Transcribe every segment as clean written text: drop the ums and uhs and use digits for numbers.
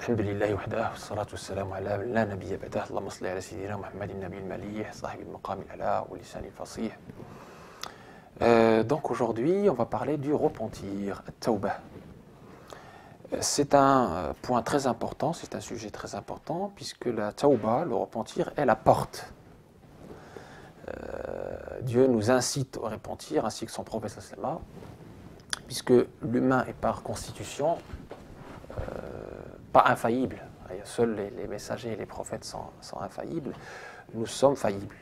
الحمد لله وحده والصلاة والسلام على من لا نبي بعده اللهم صل على سيدنا محمد النبي المليح صاحب المقام الأعلى واللسان الفصيح. Donc aujourd'hui, on va parler du repentir, at-tawbah. C'est un point très important, c'est un sujet très important, puisque la tawbah, le repentir, est la porte. Dieu nous incite au repentir, ainsi que son prophète sallallahu, puisque l'humain est par constitution pas infaillible. Seuls les messagers et les prophètes sont infaillibles. Nous sommes faillibles.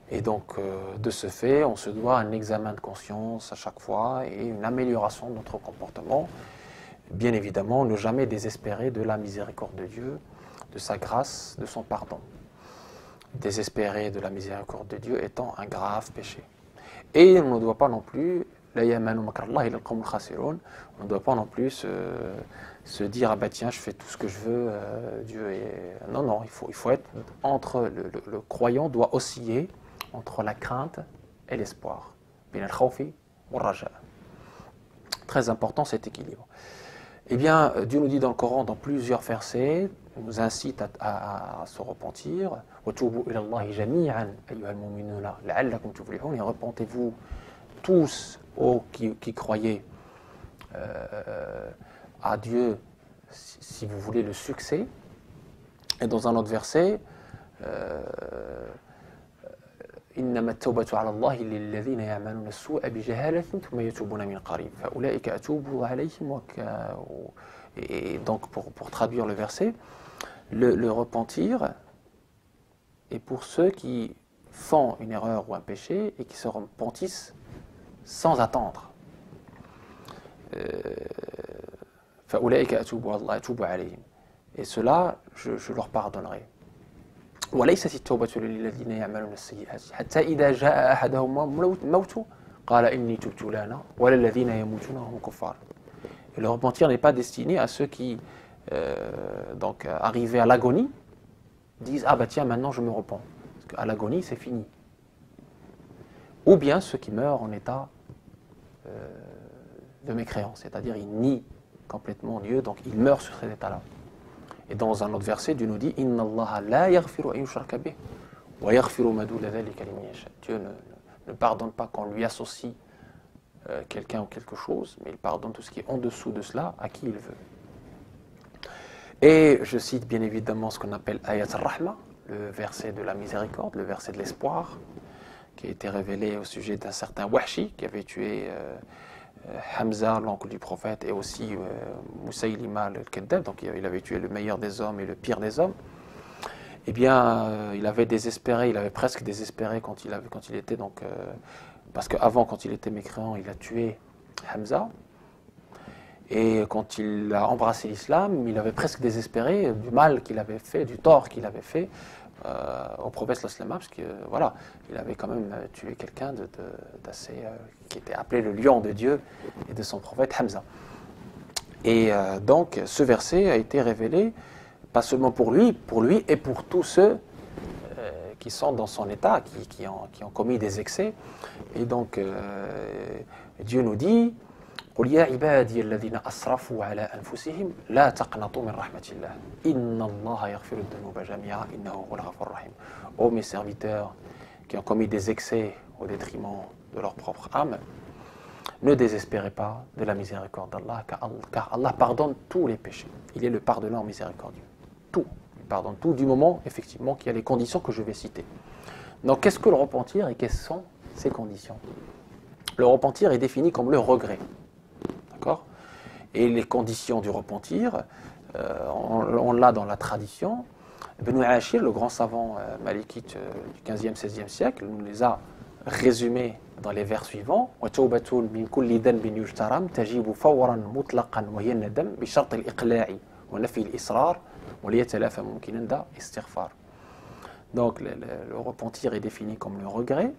Et donc, de ce fait, on se doit un examen de conscience à chaque fois et une amélioration de notre comportement. Bien évidemment, ne jamais désespérer de la miséricorde de Dieu, de sa grâce, de son pardon. Désespérer de la miséricorde de Dieu étant un grave péché. Et on ne doit pas non plus, on ne doit pas non plus se dire ah ben tiens je fais tout ce que je veux, Dieu est... Non, il faut être entre le croyant doit osciller entre la crainte et l'espoir. Très important cet équilibre. Eh bien, Dieu nous dit dans le Coran, dans plusieurs versets, il nous incite à se repentir. Et repentez-vous tous, ô qui croyez à Dieu, si vous voulez le succès. Et dans un autre verset, إنما التوبة على الله للذين يعملون السوء بجهالة ثم يتوبون من قريب فأولئك أتوب عليهم. Et donc pour traduire le verset, le repentir est pour ceux qui font une erreur ou un péché et qui se repentissent sans attendre. Et cela, je leur pardonnerai. وليست التوبة للذين يعملون السيئات حتى إذا جاء أحدهم الموت قال إني تبت الآن ولا الذين يموتون وهم كفار. Et le repentir n'est pas destiné à ceux qui, donc arrivés à l'agonie, disent ah bah tiens maintenant je me repens. Parce qu'à l'agonie c'est fini. Ou bien ceux qui meurent en état de mécréance, c'est-à-dire ils nient complètement Dieu, donc ils meurent sur cet état-là. Et dans un autre verset, Dieu nous dit Inna Allah la yaghfiru an yushraka bih wa yaghfiru ma duna dhalika liman yasha. Dieu ne pardonne pas quand on lui associe quelqu'un ou quelque chose, mais il pardonne tout ce qui est en dessous de cela à qui il veut. Et je cite bien évidemment ce qu'on appelle Ayat al-Rahma, le verset de la miséricorde, le verset de l'espoir, qui a été révélé au sujet d'un certain Wahshi qui avait tué Hamza, l'oncle du prophète, et aussi Moussaïlima al-Kaddab, donc il avait tué le meilleur des hommes et le pire des hommes. Eh bien, il avait désespéré, il avait presque désespéré quand il était donc, parce qu'avant, quand il était mécréant, il a tué Hamza, et quand il a embrassé l'islam, il avait presque désespéré du mal qu'il avait fait, du tort qu'il avait fait au prophète sallallahu, parce que voilà, il avait quand même tué quelqu'un d'assez qui était appelé le lion de Dieu et de son prophète Hamza. Et donc ce verset a été révélé pas seulement pour lui et pour tous ceux qui sont dans son état, qui ont commis des excès. Et donc Dieu nous dit قل يا عبادي الذين أسرفوا على أنفسهم لا تقنطوا من رحمة الله إن الله يغفر الذنوب جميعا إنه هو الغفور الرحيم. Ô mes serviteurs qui ont commis des excès au détriment de leur propre âme, ne désespérez pas de la miséricorde d'Allah, car Allah pardonne tous les péchés. Il est le pardonneur miséricordieux. Tout. Il pardonne tout du moment, effectivement, qu'il y a les conditions que je vais citer. Donc, qu'est-ce que le repentir et quelles sont ces conditions? Le repentir est défini comme le regret. D'accord? Et les conditions du repentir, on l'a dans la tradition. Ibn Ashir, le grand savant malikite du 15e, 16e siècle, nous les a résumés dans les vers suivants. وَتَوْبَةٌ مِنْ كُلِّ ذَنْبٍ يُجْتَرَمْ تَجِيبُ فَوْرًا مُطْلَقًا وَهِيَ النَّدَمْ بِشَرْطِ الْإِقْلَاعِ وَنَفِي الْإِصْرَارِ وَلِيَتَلَافَ مُمْكِنًا دَا إِسْتِغْفَارِ. Donc le repentir est défini comme le regret.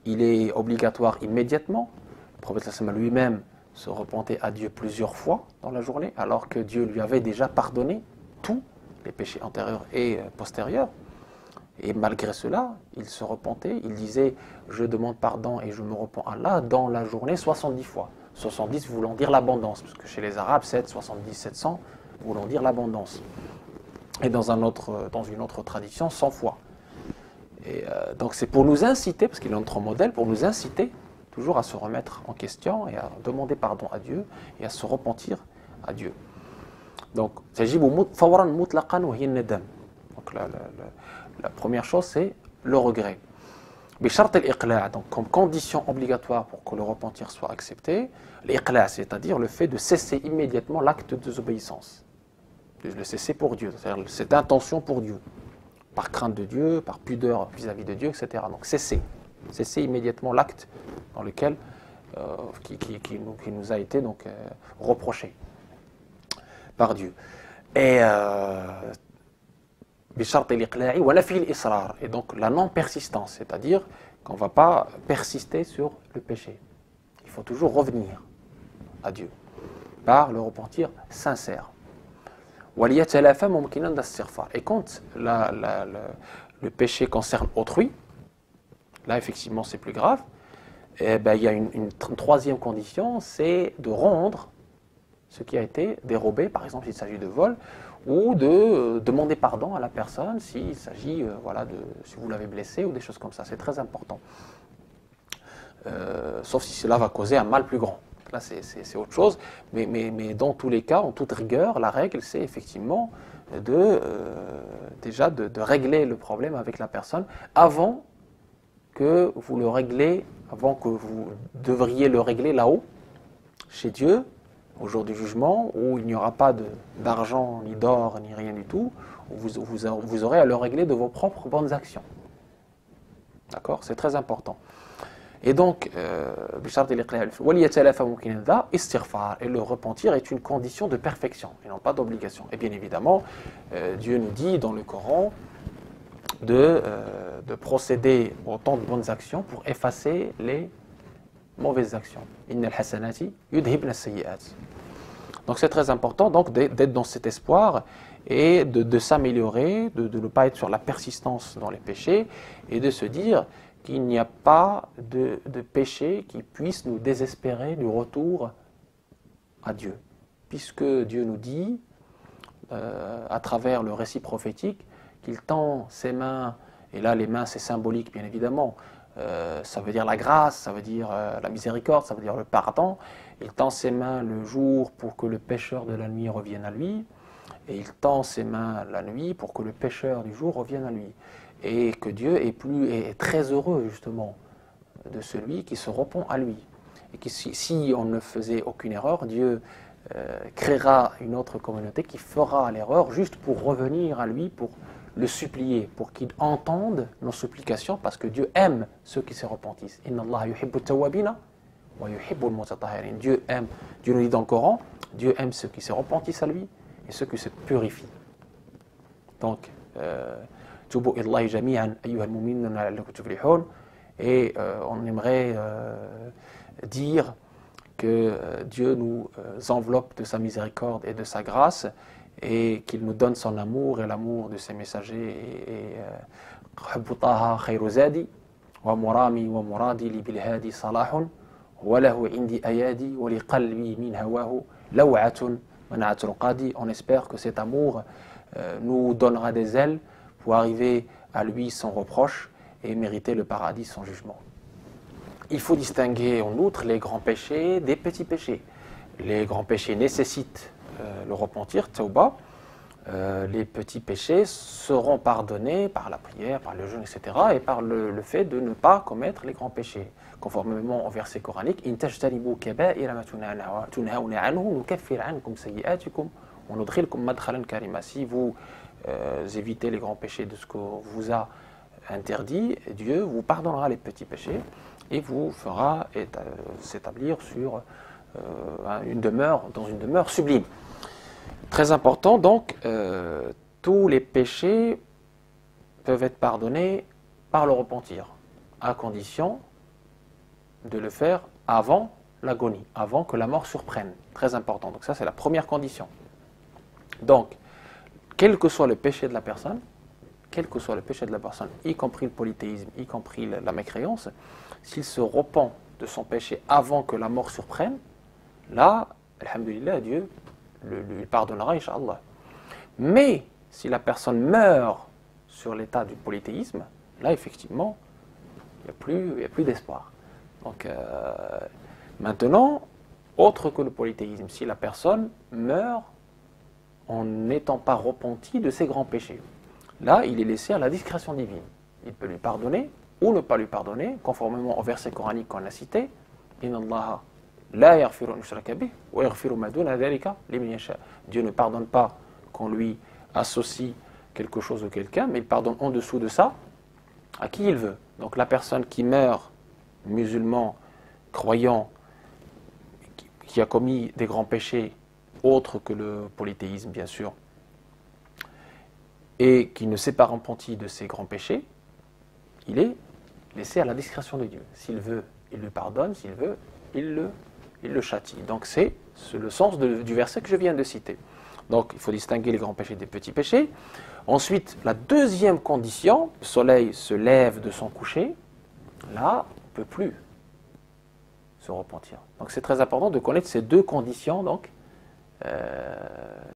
Il est obligatoire immédiatement. Le prophète sallallahu lui-même se repentait à Dieu plusieurs fois dans la journée, alors que Dieu lui avait déjà pardonné tous les péchés antérieurs et postérieurs. Et malgré cela, il se repentait, il disait « Je demande pardon et je me repens à Allah » dans la journée 70 fois. 70 voulant dire l'abondance, parce que chez les Arabes, 7, 70, 700, voulant dire l'abondance. Et dans une autre tradition, 100 fois. Et donc c'est pour nous inciter, parce qu'il est notre modèle, pour nous inciter toujours à se remettre en question et à demander pardon à Dieu et à se repentir à Dieu. Donc, donc la première chose, c'est le regret. Donc, comme condition obligatoire pour que le repentir soit accepté, l'iqla', c'est-à-dire le fait de cesser immédiatement l'acte de désobéissance. De le cesser pour Dieu, c'est-à-dire cette intention pour Dieu, par crainte de Dieu, par pudeur vis-à-vis de Dieu, etc. Donc, cesser immédiatement l'acte dans lequel qui nous a été donc reproché par Dieu. Et et donc la non-persistance, c'est-à-dire qu'on ne va pas persister sur le péché. Il faut toujours revenir à Dieu par le repentir sincère. Et quand le péché concerne autrui, là effectivement c'est plus grave, et il y a une troisième condition, c'est de rendre ce qui a été dérobé, par exemple s'il s'agit de vol, ou de demander pardon à la personne s'il s'agit, si vous l'avez blessé ou des choses comme ça. C'est très important. Sauf si cela va causer un mal plus grand. Là, c'est autre chose. Mais dans tous les cas, en toute rigueur, la règle, c'est effectivement déjà de régler le problème avec la personne avant que vous le réglez, avant que vous devriez le régler là-haut, chez Dieu, au jour du jugement, où il n'y aura pas d'argent, ni d'or, ni rien du tout, où vous aurez à le régler de vos propres bonnes actions. D'accord? C'est très important. Et donc, et le repentir est une condition de perfection, et non pas d'obligation. Et bien évidemment, Dieu nous dit dans le Coran de procéder autant de bonnes actions pour effacer les mauvaises actions. Innal hasanati yudhibna as-sayyi'at. Donc c'est très important donc d'être dans cet espoir et de s'améliorer, de ne pas être sur la persistance dans les péchés et de se dire qu'il n'y a pas de péché qui puisse nous désespérer du retour à Dieu. Puisque Dieu nous dit, à travers le récit prophétique, qu'il tend ses mains, et là les mains c'est symbolique bien évidemment, ça veut dire la grâce, ça veut dire la miséricorde, ça veut dire le pardon. Il tend ses mains le jour pour que le pécheur de la nuit revienne à lui, et il tend ses mains la nuit pour que le pécheur du jour revienne à lui. Et que Dieu est très heureux justement de celui qui se repent à lui. Et que si on ne faisait aucune erreur, Dieu créera une autre communauté qui fera l'erreur juste pour revenir à lui, pour le supplier, pour qu'il entende nos supplications, parce que Dieu aime ceux qui se repentissent. Inna Allah yuhibbu tawwabina wa yuhibbu al-mutatahhirin. Dieu nous dit dans le Coran, Dieu aime ceux qui se repentissent à lui et ceux qui se purifient. Donc, tubu illahi jami'an ayyuhal mu'minuna la'allakum tuflihun. Et on aimerait dire que Dieu nous enveloppe de sa miséricorde et de sa grâce, et qu'il nous donne son amour et l'amour de ses messagers. Hubbu Taha khayru zadi wa murami wa muradi li bil hadi salahun wa lahu indi ayadi wa li qalbi min hawahu law'atun man'atul qadi. On espère que cet amour nous donnera des ailes pour arriver à lui sans reproche et mériter le paradis sans jugement. Il faut distinguer en outre les grands péchés des petits péchés. Les grands péchés nécessitent le repentir, tauba. Les petits péchés seront pardonnés par la prière, par le jeûne, etc. et par le fait de ne pas commettre les grands péchés. Conformément au verset coranique, In tajtanibu kaba'ira ma tunhauna anhu nukaffir ankum sayyi'atikum wa nudkhilkum madkhalan karima. Si vous évitez les grands péchés de ce que vous a interdit, Dieu vous pardonnera les petits péchés et vous fera s'établir sur dans une demeure sublime. Très important, donc, tous les péchés peuvent être pardonnés par le repentir, à condition de le faire avant l'agonie, avant que la mort surprenne. Très important. Donc ça, c'est la première condition. Donc, quel que soit le péché de la personne, y compris le polythéisme, y compris la mécréance, s'il se repent de son péché avant que la mort surprenne, là, alhamdoulilah, Dieu lui pardonnera, Inch'Allah. Mais si la personne meurt sur l'état du polythéisme, là, effectivement, il n'y a plus d'espoir. Donc, maintenant, autre que le polythéisme, si la personne meurt en n'étant pas repenti de ses grands péchés, là, il est laissé à la discrétion divine. Il peut lui pardonner ou ne pas lui pardonner, conformément au verset coranique qu'on a cité. Inna Allaha la yaghfiru an yushraka bihi wa yaghfiru ma duna dhalika liman yasha. Dieu ne pardonne pas qu'on lui associe quelque chose ou quelqu'un, mais il pardonne en dessous de ça à qui il veut. Donc la personne qui meurt, musulman, croyant, qui a commis des grands péchés autres que le polythéisme, bien sûr, et qui ne s'est pas repenti de ses grands péchés, il est laissé à la discrétion de Dieu. S'il veut, il lui pardonne, s'il veut, il le châtie. Donc c'est le sens du verset que je viens de citer. Donc il faut distinguer les grands péchés des petits péchés. Ensuite, la deuxième condition, le soleil se lève de son coucher, là, on ne peut plus se repentir. Donc c'est très important de connaître ces deux conditions donc,